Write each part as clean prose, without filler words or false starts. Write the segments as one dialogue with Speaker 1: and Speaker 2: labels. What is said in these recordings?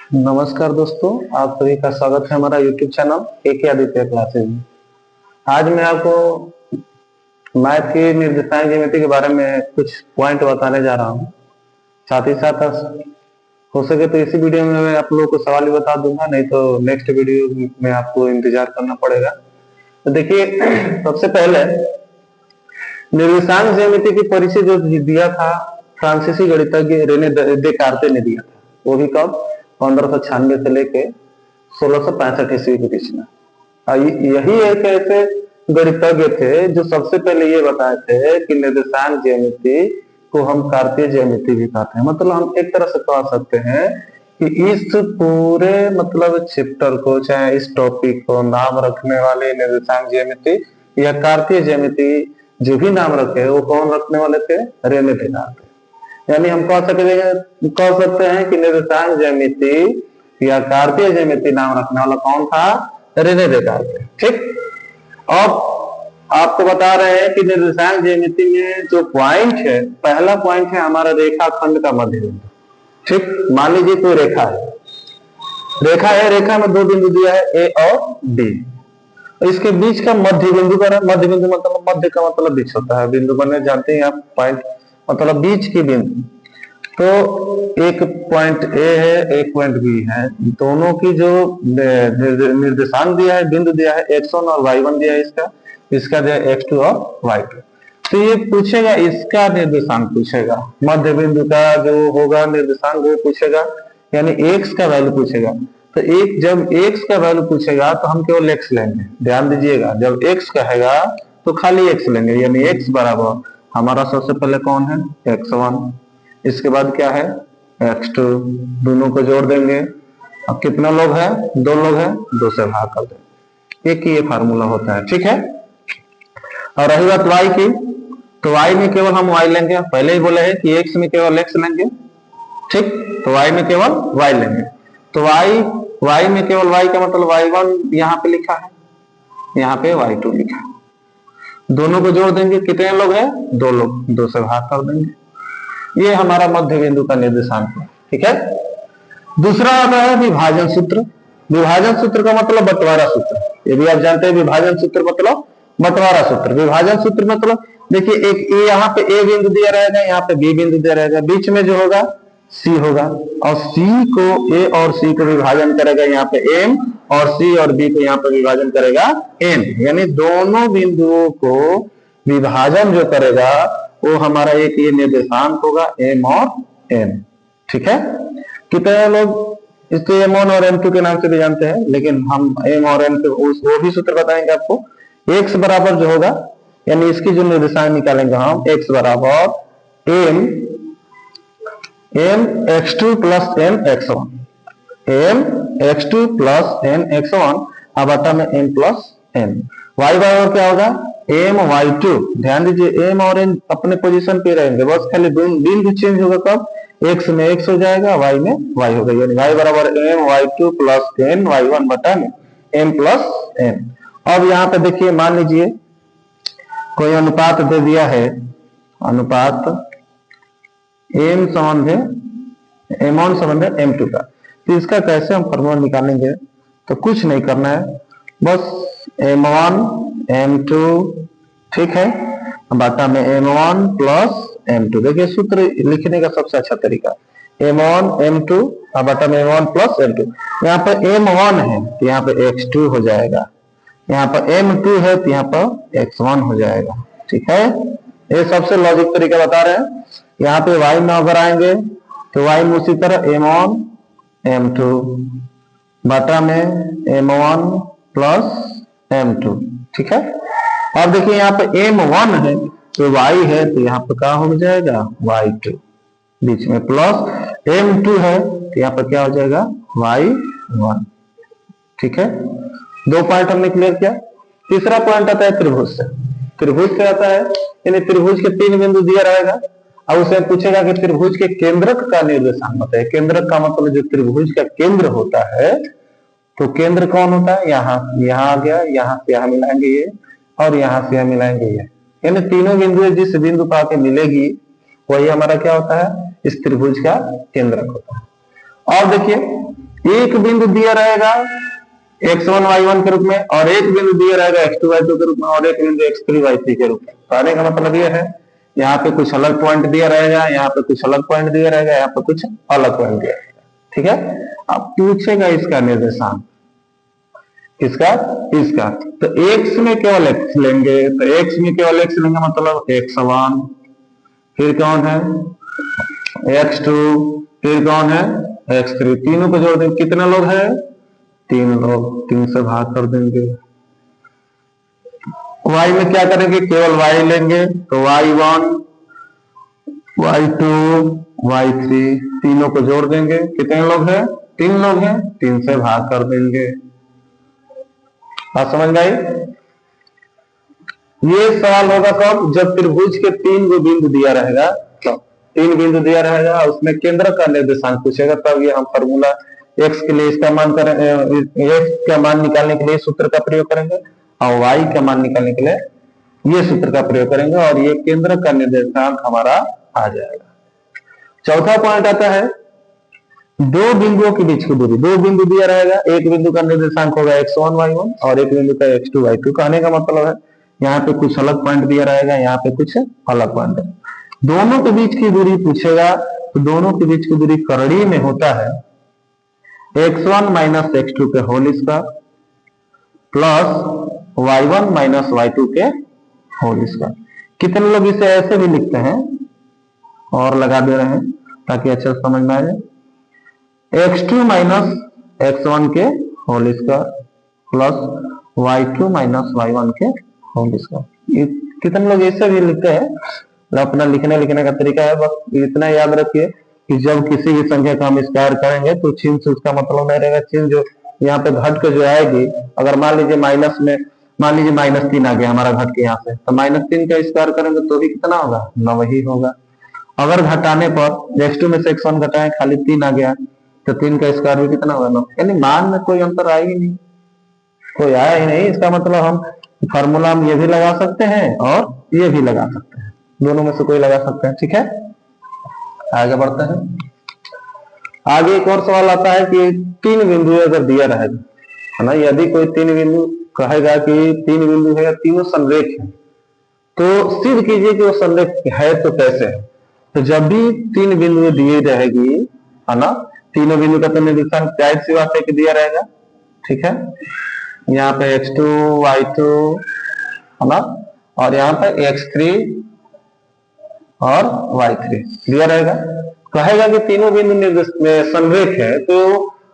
Speaker 1: नमस्कार दोस्तों, आप सभी का स्वागत है हमारा YouTube चैनल एक आदित्य क्लासेज में। आज मैं आपको मैथ की निर्देशांक ज्यामिति के बारे में कुछ पॉइंट बताने जा रहा हूँ। साथ ही साथ हो सके तो इसी वीडियो में मैं आप लोगों को सवाल ही बता दूंगा, नहीं तो नेक्स्ट वीडियो में आपको इंतजार करना पड़ेगा। तो देखिए, सबसे पहले निर्देशांक ज्यामिति की परिचय जो दिया था फ्रांसीसी गणितज्ञ रेने देकार्ते ने दिया था। वो भी कब? 1596 से लेके 1665 ईस्वी के बीच में। यही एक ऐसे गणितज्ञ थे जो सबसे पहले ये बताए थे कि निर्देशांक ज्यामिति को हम कार्तीय ज्यामिति भी कहते हैं। मतलब हम एक तरह से कह सकते हैं कि इस पूरे मतलब चैप्टर को, चाहे इस टॉपिक को नाम रखने वाले निर्देशांक ज्यामिति या कार्तीय ज्यामिति जो भी नाम रखे वो कौन रखने वाले थे? रेने देकार्ते। यानी हम कह सकते हैं कि निर्देशांक ज्यामिति या कार्तीय ज्यामिति नाम रखने वाला कौन था? रेने देकार्ते। ठीक। अब आपको बता रहे हैं कि निर्देशांक ज्यामिति में जो पॉइंट है, पहला पॉइंट है हमारा रेखाखंड का मध्य बिंदु। ठीक। मान लीजिए कोई रेखा है, रेखा में दो बिंदु दिया है ए और बी। इसके बीच का मध्य बिंदु का मध्य बिंदु मतलब मध्य का मतलब बीच होता है। बिंदु बने जानते हैं आप, पॉइंट मतलब बीच की बिंदु। तो एक पॉइंट ए है, एक पॉइंट बी है। दोनों की जो निर्देशांक दिया है, बिंदु दिया है x1 और y1 दिया है, इसका दिया है x2 और y2। तो ये पूछेगा, इसका निर्देशांक पूछेगा, मध्य बिंदु का जो होगा निर्देशांक वो पूछेगा, यानी x का वैल्यू पूछेगा। तो जब x का वैल्यू पूछेगा तो हम केवल x लेंगे। ध्यान दीजिएगा, जब x कहेगा तो खाली x लेंगे, यानी x बराबर हमारा सबसे पहले कौन है? x1। इसके बाद क्या है? x2। दोनों को जोड़ देंगे। अब कितना लोग हैं? दो लोग हैं, 2 से भाग कर देंगे। एक ही ये फार्मूला होता है। ठीक है। और रही बात y की, तो y में केवल हम y लेंगे। पहले ही बोले हैं कि x में केवल x लेंगे। ठीक। तो y में केवल y लेंगे। तो y में केवल y का मतलब y1 यहाँ पे लिखा है, यहाँ पे y2 लिखा है। दोनों को जोड़ देंगे। कितने लोग हैं? 2 लोग, 2 से भाग कर देंगे। ये हमारा मध्य बिंदु का निर्देशांक है। ठीक है। दूसरा आता है विभाजन सूत्र। विभाजन सूत्र का मतलब बंटवारा सूत्र। ये भी आप जानते हैं, विभाजन सूत्र मतलब बंटवारा सूत्र। विभाजन सूत्र मतलब देखिए, एक ए यहाँ पे ए बिंदु दिया रहेगा, यहाँ पे बी बिंदु दिया रहेगा, बीच में जो होगा सी होगा, और सी को ए और सी को विभाजन करेगा यहाँ पे एम, और सी और बी को यहाँ पे विभाजन करेगा एन। यानी दोनों बिंदुओं को विभाजन जो करेगा वो हमारा एक ये निर्देशांक होगा, एम और एन। ठीक है। कितने लोग इसको m1 और m2 के नाम से भी जानते हैं, लेकिन हम m और n के वो भी सूत्र बताएंगे आपको। x बराबर जो होगा, यानी इसकी जो निर्देशांक निकालेंगे हम, x बराबर m x2 plus n x1, m x2 plus n x1 अब बटा में m प्लस n। y बराबर क्या होगा? m y2। ध्यान दीजिए, m और n अपने पोजीशन पे रहेंगे, बस खाली बिंदु चेंज होगा। कब? x में x हो जाएगा, y में y होगा, यानी y बराबर m y2 plus n y1 बटा में m प्लस n। अब यहाँ पे देखिए, मान लीजिए कोई अनुपात दे दिया है, अनुपात m संबंध है m1 संबंध है m2 का। तो इसका कैसे हम फॉर्मूला निकालेंगे? तो कुछ नहीं करना है, बस m1 m2, ठीक है, बटा में m1 प्लस m2। देखिए, सूत्र लिखने का सबसे अच्छा तरीका m1 m2 बटा में m1 प्लस m2। यहाँ पर m1 है तो यहाँ पे x2 हो जाएगा, यहाँ पर m2 है तो यहाँ पर x1 हो जाएगा। ठीक है। ये सबसे लॉजिक तरीका बता रहे हैं। यहाँ पे y में अगर आएंगे तो y में उसी तरह m1 m2 बटा में m1 प्लस m2। ठीक है। अब देखिए, यहाँ पे m1 है तो y है तो यहाँ पे क्या हो जाएगा? y2, बीच में प्लस m2 है तो यहाँ पर क्या हो जाएगा? y1। ठीक है। 2 पॉइंट हमने क्लियर किया। तीसरा पॉइंट आता है त्रिभुज से। त्रिभुज क्या आता है? यानी त्रिभुज के 3 बिंदु दिया रहेगा, अब उसे पूछेगा कि त्रिभुज के केंद्रक का निर्देशांक बताइए। केंद्रक का मतलब जो त्रिभुज का केंद्र होता है, तो केंद्र कौन होता है? यहाँ आ गया, यहाँ से यहाँ मिलाएंगे ये, और यहाँ से यहाँ मिलाएंगे ये। यानी तीनों बिंदु जिस बिंदु पर आके मिलेगी वही हमारा क्या होता है? इस त्रिभुज का केंद्रक होता है। और देखिए, एक बिंदु दिया रहेगा x1 y1 के रूप में, और एक बिंदु दिया रहेगा x2 y2 के रूप में, और एक बिंदु x3 y3 के रूप में। कहने का मतलब ये है, यहाँ पे कुछ अलग पॉइंट दिया रहेगा, यहाँ पे कुछ अलग पॉइंट दिया रहेगा, यहाँ पे कुछ अलग पॉइंट दिया रहेगा। ठीक है, अब पूछेगा इसका निर्देशांक, किसका, इसका। तो x में केवल x लेंगे, तो x में केवल x लेंगे मतलब x1, फिर कौन है x2, फिर कौन है x3, तीनों को जोड़ देंगे। कितने लोग हैं, 3 लोग, 3 से भाग कर देंगे। y में क्या करेंगे, केवल y लेंगे, तो y1, y2, y3, तीनों को जोड़ देंगे। कितने लोग हैं, 3 लोग हैं, 3 से भाग कर देंगे। बात समझ में आई। ये सवाल होगा कब, जब त्रिभुज के 3 गो बिंदु दिया रहेगा, तो 3 बिंदु दिया रहेगा, उसमें केंद्र का निर्देशांक पूछेगा, तब ये हम फॉर्मूला x के लिए इसका मान करें, x का मान निकालने के लिए सूत्र का प्रयोग करेंगे, और y का मान निकालने के लिए ये सूत्र का प्रयोग करेंगे, और ये केंद्र का निर्देशांक हमारा आ जाएगा। चौथा पॉइंट आता है, दो बिंदुओं के बीच की दूरी। दो बिंदु दिया रहेगा, एक बिंदु का निर्देशांक होगा x1 y1 और एक बिंदु का x2 y2। कहने का मतलब है यहाँ पे कुछ अलग पॉइंट दिया रहेगा, यहाँ पे कुछ अलग पॉइंट है। दोनों के बीच की दूरी पूछेगा, तो दोनों के बीच की दूरी करड़ी में होता है x1 माइनस x2 के whole square plus y1 minus y2 के होल स्क्वायर। कितने लोग इसे ऐसे भी लिखते हैं, और लगा दे रहे हैं ताकि अच्छा समझ में आ जाए, x2 माइनस x1 के whole square plus y2 minus y1 के होल स्क्वायर। कितने लोग ऐसे भी लिखते हैं, अपना लिखने का तरीका है। बस इतना याद रखिए कि जब किसी भी संख्या का हम स्क्वायर करेंगे तो चिन्ह से उसका मतलब नहीं रहेगा। चिन्ह जो यहाँ पे घट के जो आएगी, अगर मान लीजिए माइनस में, मान लीजिए -3 आ गया हमारा घट के यहाँ से, तो -3 का स्क्वायर करेंगे तो भी कितना होगा, 9 ही होगा। अगर घटाने पर x2 में से x1 घटाएं, खाली 3 आ गया, तो 3 का स्क्वायर भी कितना होगा, 9। यानी मान में कोई अंतर आया ही नहीं, कोई आया ही नहीं। इसका मतलब हम फॉर्मूला हम ये भी लगा सकते हैं और ये भी लगा सकते हैं, दोनों में से कोई लगा सकते हैं। ठीक है, आगे बढ़ते हैं। आगे एक और सवाल आता है कि 3 बिंदु अगर दिया रहेगा, है ना, यदि कोई 3 बिंदु कहेगा कि 3 बिंदु है या तीनों संरेख है, तो सिद्ध कीजिए कि वो संरेख है तो कैसे है। तो जब भी 3 बिंदु दिए रहेगी, है ना, तीनों बिंदु का तो निर्देशांक जाहिर सी बात है कि दिया रहेगा। ठीक है, यहाँ पे x2 y2, है ना, और यहाँ पे x3 और y3 दिया रहेगा। कहेगा कि तीनों बिंदु निर्देश में संरेख है, तो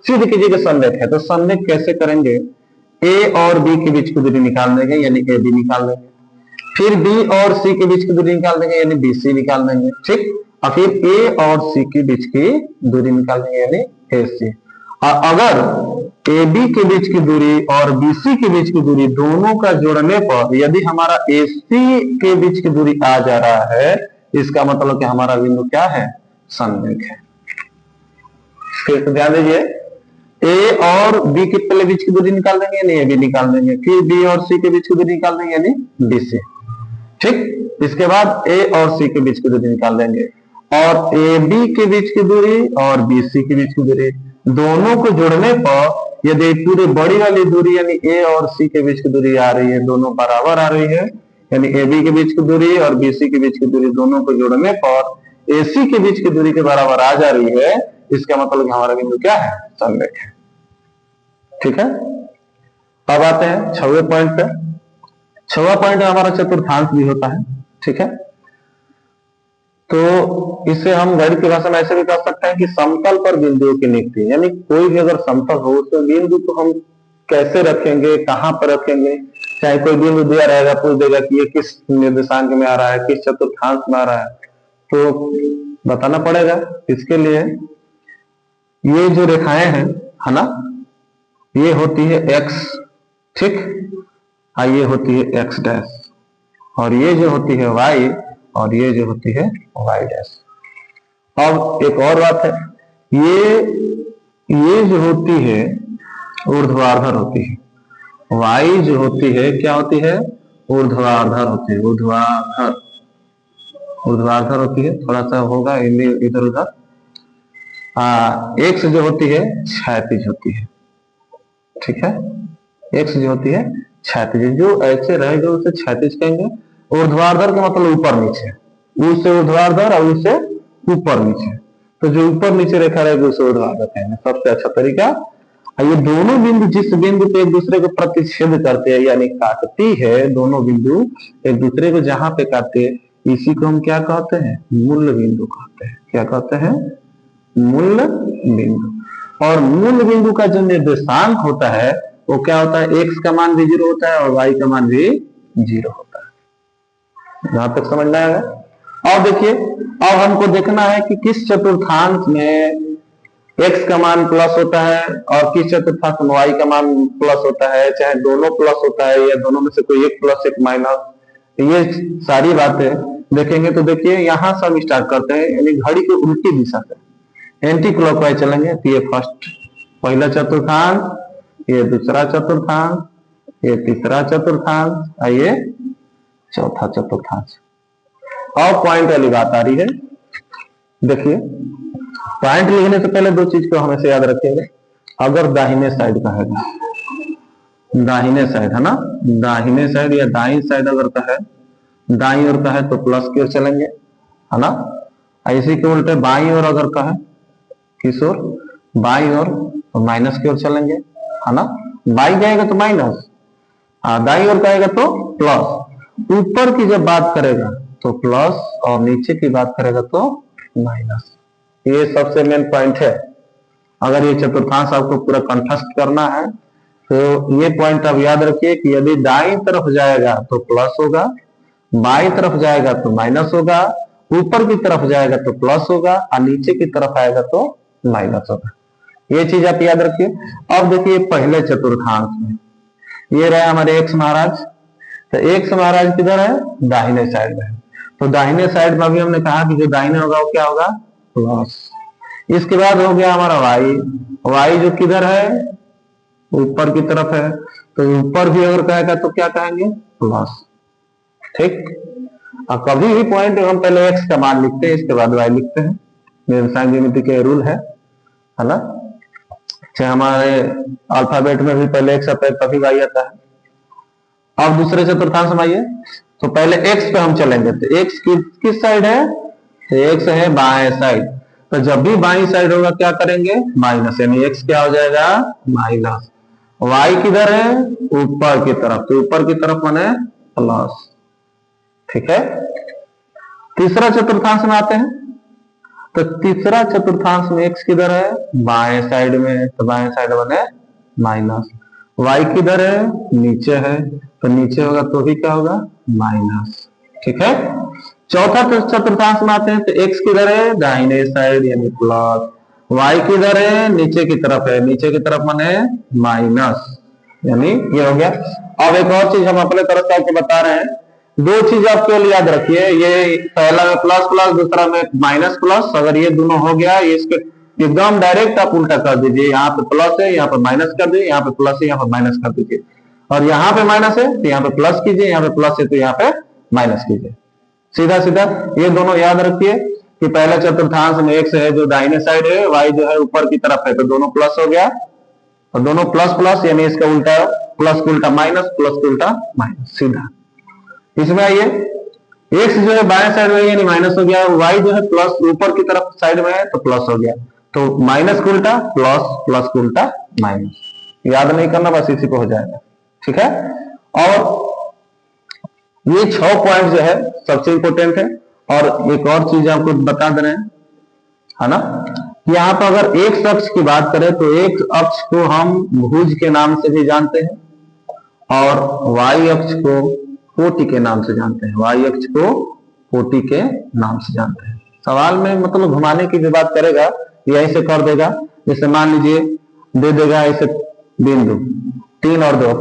Speaker 1: सिद्ध कीजिए कि संरेख है। तो संरेख कैसे करेंगे, a और b के बीच की दूरी निकाल देंगे, यानी ए बी निकाल देंगे। फिर b और c के बीच की दूरी निकाल देंगे, यानी बी सी निकाल देंगे। ठीक, और फिर a और c के बीच की दूरी निकाल देंगे, यानी ए सी। और अगर ए बी के बीच की दूरी और बी सी के बीच की दूरी दोनों का जोड़ने पर यदि हमारा ए सी के बीच की दूरी आ जा रहा है, इसका मतलब कि हमारा बिंदु क्या है, संरेख है। फिर तो ध्यान दीजिए, ए और बी के पहले बीच की दूरी निकाल देंगे, यानी ए बी निकाल देंगे। फिर बी और सी के बीच की दूरी निकाल देंगे, यानी बी सी। ठीक, इसके बाद ए और सी के बीच की दूरी निकाल देंगे, और ए बी के बीच की दूरी और बी सी के बीच की दूरी दोनों को जोड़ने पर यदि पूरी बड़ी वाली दूरी यानी ए और सी के बीच की दूरी आ रही है, दोनों बराबर आ रही है, यानी ए बी के बीच की दूरी और बी सी के बीच की दूरी दोनों को जोड़ने पर ए सी के बीच की दूरी के बराबर आ जा रही है, इसका मतलब हमारा बिंदु क्या है, संरेख है। ठीक है, अब आते हैं 6वें पॉइंट पे। 6वां पॉइंट हमारा चतुर्थांश भी होता है। ठीक है, तो इसे हम गणित की भाषा में ऐसे भी कह सकते हैं कि समतल पर बिंदुओं की नियुक्ति। यानी कोई भी अगर समतल हो तो बिंदु को हम कैसे रखेंगे, कहां पर रखेंगे। चाहे कोई बिंदु दिया रहेगा, पूछ देगा कि ये किस निर्देशांक में आ रहा है, किस चतुर्थांश में आ रहा है, तो बताना पड़ेगा। इसके लिए ये जो रेखाएं हैं, है ना, ये होती है x, ठीक, ये होती है x डैश, और ये जो होती है y, और ये जो होती है y डैश। अब एक और बात है, ये जो होती है ऊर्ध्वाधर होती है, y जो होती है क्या होती है, ऊर्ध्वाधर होती है, ऊर्ध्वाधर होती है। थोड़ा सा होगा इधर उधर, एक्स जो होती है क्षैतिज होती है, ठीक है। एक्स जो होती है क्षैतिज, जो ऐसे रहेगा उसे क्षैतिज कहेंगे। ऊर्ध्वाधर का मतलब ऊपर नीचे, ऊ से ऊर्ध्वाधर और ऊ से ऊपर नीचे, तो जो ऊपर नीचे रेखा रहेगी उसे ऊर्ध्वाधर कहेंगे, सबसे अच्छा तरीका। ये दोनों बिंदु जिस बिंदु पे एक दूसरे को प्रतिच्छेद करते हैं यानी काटती है, दोनों बिंदु एक दूसरे को जहां पे काटते हैं, इसी को हम क्या कहते हैं? मूल बिंदु कहते हैं। क्या कहते हैं? मूल बिंदु। और मूल बिंदु का जो निर्देशांक होता है वो क्या होता है? एक्स का मान भी 0 होता है और वाई का मान भी 0 होता है। यहां तक समझ में आएगा। और देखिए, अब हमको देखना है कि किस चतुर्थांश में x का मान प्लस होता है और किस चतुर्थांश में y का मान प्लस होता है, चाहे दोनों प्लस होता है या दोनों में से कोई एक प्लस एक माइनस, ये सारी बातें देखेंगे। तो देखिए, यहां से हम स्टार्ट करते हैं, यानी घड़ी की उल्टी दिशा से एंटी क्लॉकवाइज चलेंगे। तो ये फर्स्ट पहला चतुर्थांश, ये दूसरा चतुर्थांश, ये तीसरा चतुर्थांश और ये चौथा चतुर्थांश। और पॉइंट वाली बात आ रही है। देखिए, पॉइंट लिखने से पहले दो चीज को हमेशा याद रखिएगा। अगर दाहिने साइड का है, दाहिने साइड है ना, दाहिने साइड या दाईं साइड अगर का है, दाईं ओर का है तो प्लस की ओर चलेंगे, है ना। इसी के उल्टे बाईं ओर अगर का है, किस ओर? बाईं ओर, तो माइनस की ओर चलेंगे, है ना। बाईं जाएगा तो माइनस, दाईं ओर का आएगा तो प्लस। ऊपर की जब बात करेगा तो प्लस और नीचे की बात करेगा तो माइनस। ये सबसे मेन पॉइंट है। अगर ये चतुर्थांश आपको पूरा कंठस्थ करना है तो ये पॉइंट आप याद रखिए कि यदि दाईं तरफ जाएगा तो प्लस होगा, बाईं तरफ जाएगा तो माइनस होगा, ऊपर की तरफ जाएगा तो प्लस होगा और नीचे की तरफ आएगा तो माइनस होगा। ये चीज आप याद रखिए। अब देखिए, पहले चतुर्थांश में ये रहे हमारे एक्स महाराज, तो एक्स महाराज किधर है? दाहिने साइड में। तो दाहिने साइड में अभी हमने कहा कि जो दाहिने होगा वो क्या होगा? प्लस। इसके बाद हो गया हमारा वाई, वाई जो किधर है? ऊपर की तरफ है, तो ऊपर भी अगर कहेगा तो क्या कहेंगे? प्लस, ठीक। और कभी भी पॉइंट हम पहले एक्स का मान लिखते हैं, इसके बाद वाई लिखते हैं, निर्देशांक ज्यामिति के रूल है ना। चाहे हमारे अल्फाबेट में भी पहले एक्स आता है तभी वाई आता है। अब दूसरे चतुर्थांश में आइए, तो पहले एक्स पे हम चलेंगे। तो एक्स किस साइड है? तो एक्स है बाएं साइड, तो जब भी बाईं साइड होगा क्या करेंगे? माइनस, यानी एक्स क्या हो जाएगा? माइनस। वाई किधर है? ऊपर की तरफ, तो ऊपर की तरफ माने प्लस, ठीक है। तीसरा चतुर्थांश में आते हैं, तो तीसरा चतुर्थांश में एक्स किधर है? बाएं साइड में, तो बाएं साइड बने माइनस। वाई किधर है? नीचे है, तो नीचे होगा तो भी क्या होगा? माइनस, ठीक है। चौथा चतुर्थांश में आते हैं, तो एक्स किधर है? दाहिने साइड यानी प्लस। वाई किधर है? नीचे की तरफ है, नीचे की तरफ माने माइनस, यानी ये हो गया। अब एक और चीज हम अपने तरफ से आपको बता रहे हैं, दो चीज आपके लिए याद रखिए। ये पहला में प्लस प्लस, दूसरा में माइनस प्लस। अगर ये दोनों हो गया, ये इसके एकदम डायरेक्ट आप उल्टा कर दीजिए। यहाँ पे प्लस है, यहाँ पे माइनस कर दीजिए, यहाँ पे प्लस है, यहाँ पे माइनस कर दीजिए। और यहाँ पे माइनस है तो यहाँ पे प्लस कीजिए, यहाँ पे प्लस है तो यहाँ पे माइनस कीजिए। सीधा सीधा ये दोनों याद रखिए कि पहला चतुर्थांश में एक्स है जो दाहिने साइड है, वाई जो है ऊपर की तरफ है, तो दोनों प्लस हो गया। और दोनों प्लस प्लस यानी इसका उल्टा, प्लस को उल्टा माइनस, प्लस को उल्टा माइनस, सीधा। इसमें आइए, एक्स जो है बाएं साइड में यानी माइनस हो गया, वाई जो है प्लस ऊपर की तरफ साइड में है तो प्लस हो गया। तो माइनस को उल्टा प्लस, प्लस को उल्टा माइनस। याद नहीं करना, बस इसी को हो जाएगा, ठीक है। और ये 6 पॉइंट जो है सबसे इंपोर्टेंट है। और एक और चीज आपको बता दे रहे हैं, है ना, यहाँ पर अगर एक अक्ष की बात करें तो एक अक्ष को हम भुज के नाम से भी जानते हैं और वाई अक्ष को कोटि के नाम से जानते हैं। वाई अक्ष को कोटि के नाम से जानते हैं। सवाल में मतलब घुमाने की जो बात करेगा यहीं से कर देगा। जैसे मान लीजिए दे देगा ऐसे बिंदु 3 और 2,